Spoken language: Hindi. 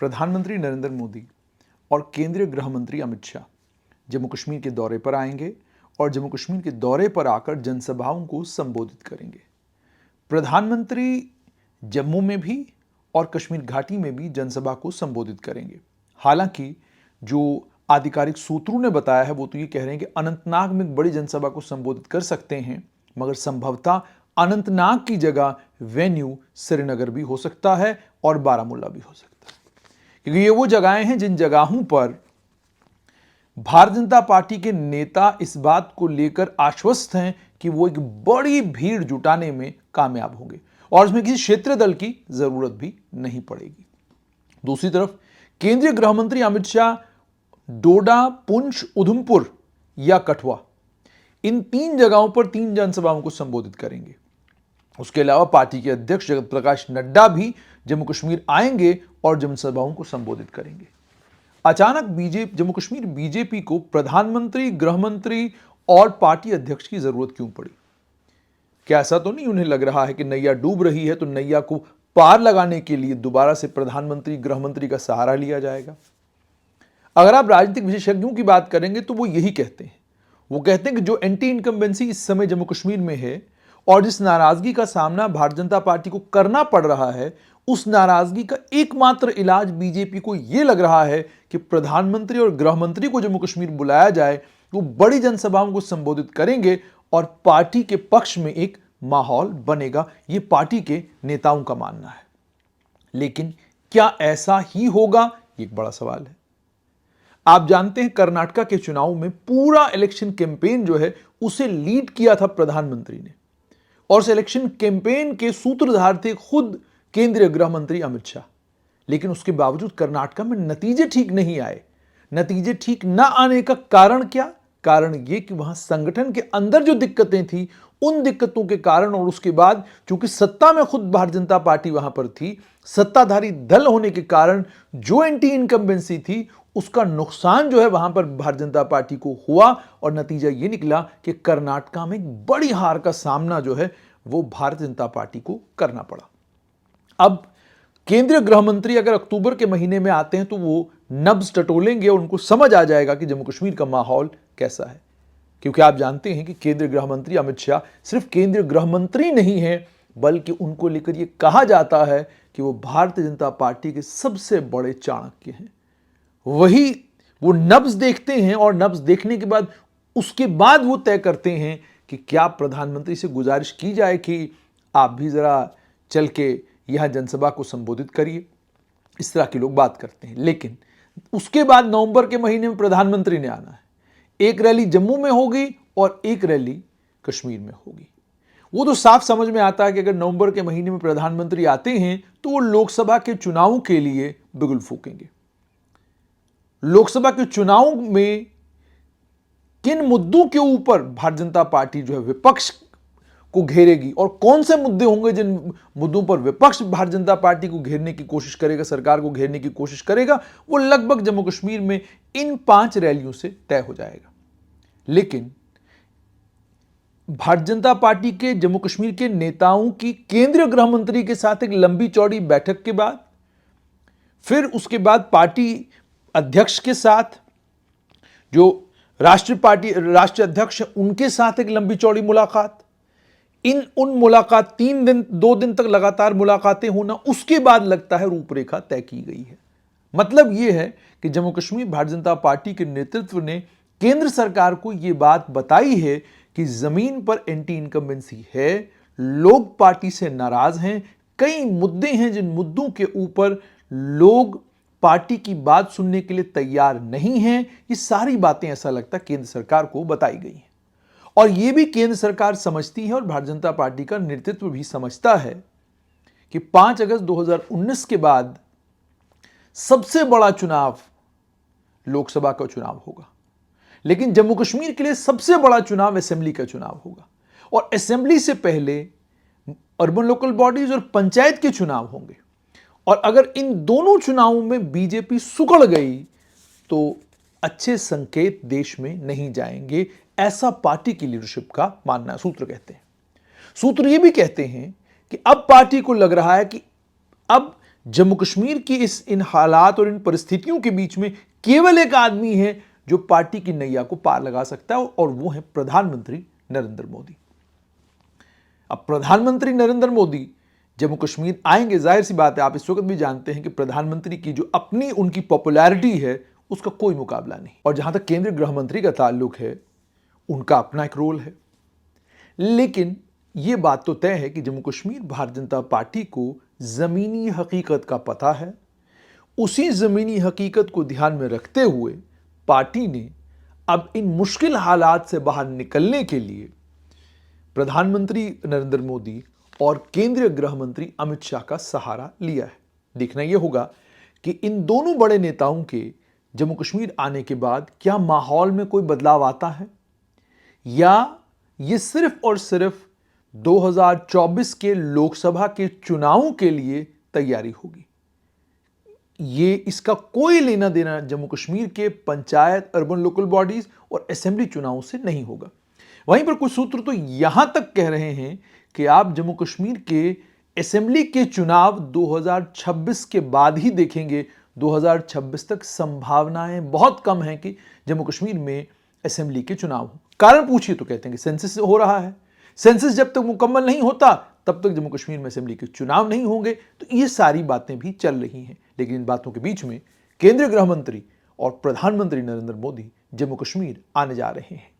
प्रधानमंत्री नरेंद्र मोदी और केंद्रीय गृह मंत्री अमित शाह जम्मू कश्मीर के दौरे पर आएंगे और जम्मू कश्मीर के दौरे पर आकर जनसभाओं को संबोधित करेंगे। प्रधानमंत्री जम्मू में भी और कश्मीर घाटी में भी जनसभा को संबोधित करेंगे। हालांकि जो आधिकारिक सूत्रों ने बताया है वो तो ये कह रहे हैं कि अनंतनाग में एक बड़ी जनसभा को संबोधित कर सकते हैं, मगर संभवतः अनंतनाग की जगह वेन्यू श्रीनगर भी हो सकता है और बारामूला भी हो सकता है, क्योंकि ये वो जगहें हैं जिन जगहों पर भारतीय जनता पार्टी के नेता इस बात को लेकर आश्वस्त हैं कि वो एक बड़ी भीड़ जुटाने में कामयाब होंगे और उसमें किसी क्षेत्रीय दल की जरूरत भी नहीं पड़ेगी। दूसरी तरफ केंद्रीय गृह मंत्री अमित शाह डोडा, पुंछ, उधमपुर या कठुआ, इन 3 जगहों पर 3 जनसभाओं को संबोधित करेंगे। उसके अलावा पार्टी के अध्यक्ष जगत प्रकाश नड्डा भी जम्मू कश्मीर आएंगे और जनसभाओं को संबोधित करेंगे। अचानक जम्मू कश्मीर बीजेपी को प्रधानमंत्री, गृह मंत्री और पार्टी अध्यक्ष की जरूरत क्यों पड़ी? क्या ऐसा तो नहीं उन्हें लग रहा है कि नैया डूब रही है तो नैया को पार लगाने के लिए दोबारा से प्रधानमंत्री, गृह मंत्री का सहारा लिया जाएगा? अगर आप राजनीतिक विशेषज्ञों की बात करेंगे तो वो यही कहते हैं। वो कहते हैं कि जो एंटी इनकम्बेंसी इस समय जम्मू कश्मीर में है और जिस नाराजगी का सामना भारतीय जनता पार्टी को करना पड़ रहा है, उस नाराजगी का एकमात्र इलाज बीजेपी को यह लग रहा है कि प्रधानमंत्री और गृह मंत्री को जम्मू कश्मीर बुलाया जाए, वो बड़ी जनसभाओं को संबोधित करेंगे और पार्टी के पक्ष में एक माहौल बनेगा। ये पार्टी के नेताओं का मानना है। लेकिन क्या ऐसा ही होगा? ये एक बड़ा सवाल है। आप जानते हैं कर्नाटका के चुनाव में पूरा इलेक्शन कैंपेन जो है उसे लीड किया था प्रधानमंत्री ने, और उस इलेक्शन कैंपेन के सूत्रधार थे खुद केंद्रीय गृह मंत्री अमित शाह। लेकिन उसके बावजूद कर्नाटका में नतीजे ठीक नहीं आए। नतीजे ठीक ना आने का कारण क्या? कारण यह कि वहां संगठन के अंदर जो दिक्कतें थी, उन दिक्कतों के कारण, और उसके बाद चूंकि सत्ता में खुद भारतीय जनता पार्टी वहां पर थी, सत्ताधारी दल होने के कारण जो एंटी इनकम्बेंसी थी उसका नुकसान जो है वहां पर भारतीय जनता पार्टी को हुआ और नतीजा यह निकला कि कर्नाटका में एक बड़ी हार का सामना जो है वो भारतीय जनता पार्टी को करना पड़ा। अब केंद्रीय गृह मंत्री अगर अक्टूबर के महीने में आते हैं तो वो नब्ज टटोलेंगे और उनको समझ आ जाएगा कि जम्मू कश्मीर का माहौल कैसा है, क्योंकि आप जानते हैं कि केंद्रीय गृह मंत्री अमित शाह सिर्फ केंद्रीय गृह मंत्री नहीं है, बल्कि उनको लेकर यह कहा जाता है कि वो भारतीय जनता पार्टी के सबसे बड़े चाणक्य हैं। वही वो नब्ज देखते हैं और नब्ज देखने के बाद उसके बाद वो तय करते हैं कि क्या प्रधानमंत्री से गुजारिश की जाए कि आप भी जरा चल के यहां जनसभा को संबोधित करिए। इस तरह के लोग बात करते हैं। लेकिन उसके बाद नवंबर के महीने में प्रधानमंत्री ने आना है। एक रैली जम्मू में होगी और एक रैली कश्मीर में होगी। वो तो साफ समझ में आता है कि अगर नवंबर के महीने में प्रधानमंत्री आते हैं तो वो लोकसभा के चुनावों के लिए बिगुल फूकेंगे। लोकसभा के चुनाव में किन मुद्दों के ऊपर भारतीय जनता पार्टी जो है विपक्ष को घेरेगी और कौन से मुद्दे होंगे जिन मुद्दों पर विपक्ष भारतीय जनता पार्टी को घेरने की कोशिश करेगा, सरकार को घेरने की कोशिश करेगा, वो लगभग जम्मू कश्मीर में इन 5 रैलियों से तय हो जाएगा। लेकिन भारतीय जनता पार्टी के जम्मू कश्मीर के नेताओं की केंद्रीय गृह मंत्री के साथ एक लंबी चौड़ी बैठक के बाद, फिर उसके बाद पार्टी अध्यक्ष के साथ, जो राष्ट्रीय अध्यक्ष उनके साथ एक लंबी चौड़ी मुलाकात, उन मुलाकात 2 दिन तक लगातार मुलाकातें होना, उसके बाद लगता है रूपरेखा तय की गई है। मतलब यह है कि जम्मू कश्मीर भारतीय जनता पार्टी के नेतृत्व ने केंद्र सरकार को यह बात बताई है कि जमीन पर एंटी इनकम्बेंसी है, लोग पार्टी से नाराज हैं, कई मुद्दे हैं जिन मुद्दों के ऊपर लोग पार्टी की बात सुनने के लिए तैयार नहीं हैं। ये सारी बातें ऐसा लगता है केंद्र सरकार को बताई गई हैं और ये भी केंद्र सरकार समझती है और भारतीय जनता पार्टी का नेतृत्व भी समझता है कि 5 अगस्त 2019 के बाद सबसे बड़ा चुनाव लोकसभा का चुनाव होगा, लेकिन जम्मू कश्मीर के लिए सबसे बड़ा चुनाव असेंबली का चुनाव होगा और असेंबली से पहले अर्बन लोकल बॉडीज और पंचायत के चुनाव होंगे। और अगर इन दोनों चुनावों में बीजेपी सुकड़ गई तो अच्छे संकेत देश में नहीं जाएंगे, ऐसा पार्टी की लीडरशिप का मानना है। सूत्र कहते हैं, सूत्र ये भी कहते हैं कि अब पार्टी को लग रहा है कि अब जम्मू कश्मीर की इन हालात और इन परिस्थितियों के बीच में केवल एक आदमी है जो पार्टी की नैया को पार लगा सकता है, और वो है प्रधानमंत्री नरेंद्र मोदी। अब प्रधानमंत्री नरेंद्र मोदी जम्मू कश्मीर आएंगे, जाहिर सी बात है, आप इस वक्त भी जानते हैं कि प्रधानमंत्री की जो अपनी उनकी पॉपुलैरिटी है उसका कोई मुकाबला नहीं। और जहां तक केंद्रीय गृह मंत्री का ताल्लुक है, उनका अपना एक रोल है। लेकिन यह बात तो तय है कि जम्मू कश्मीर भारतीय जनता पार्टी को जमीनी हकीकत का पता है। उसी जमीनी हकीकत को ध्यान में रखते हुए पार्टी ने अब इन मुश्किल हालात से बाहर निकलने के लिए प्रधानमंत्री नरेंद्र मोदी और केंद्रीय गृह मंत्री अमित शाह का सहारा लिया है। देखना यह होगा कि इन दोनों बड़े नेताओं के जम्मू कश्मीर आने के बाद क्या माहौल में कोई बदलाव आता है, या ये सिर्फ और सिर्फ 2024 के लोकसभा के चुनावों के लिए तैयारी होगी। ये इसका कोई लेना देना जम्मू कश्मीर के पंचायत, अर्बन लोकल बॉडीज और असेंबली चुनावों से नहीं होगा। वहीं पर कुछ सूत्र तो यहां तक कह रहे हैं कि आप जम्मू कश्मीर के असेंबली के चुनाव 2026 के बाद ही देखेंगे। 2026 तक संभावनाएं बहुत कम हैं कि जम्मू कश्मीर में असेंबली के चुनाव हो। कारण पूछिए तो कहते हैं कि सेंसस हो रहा है, सेंसस जब तक मुकम्मल नहीं होता तब तक जम्मू कश्मीर में असेंबली के चुनाव नहीं होंगे। तो ये सारी बातें भी चल रही हैं, लेकिन इन बातों के बीच में केंद्रीय गृह मंत्री और प्रधानमंत्री नरेंद्र मोदी जम्मू कश्मीर आने जा रहे हैं।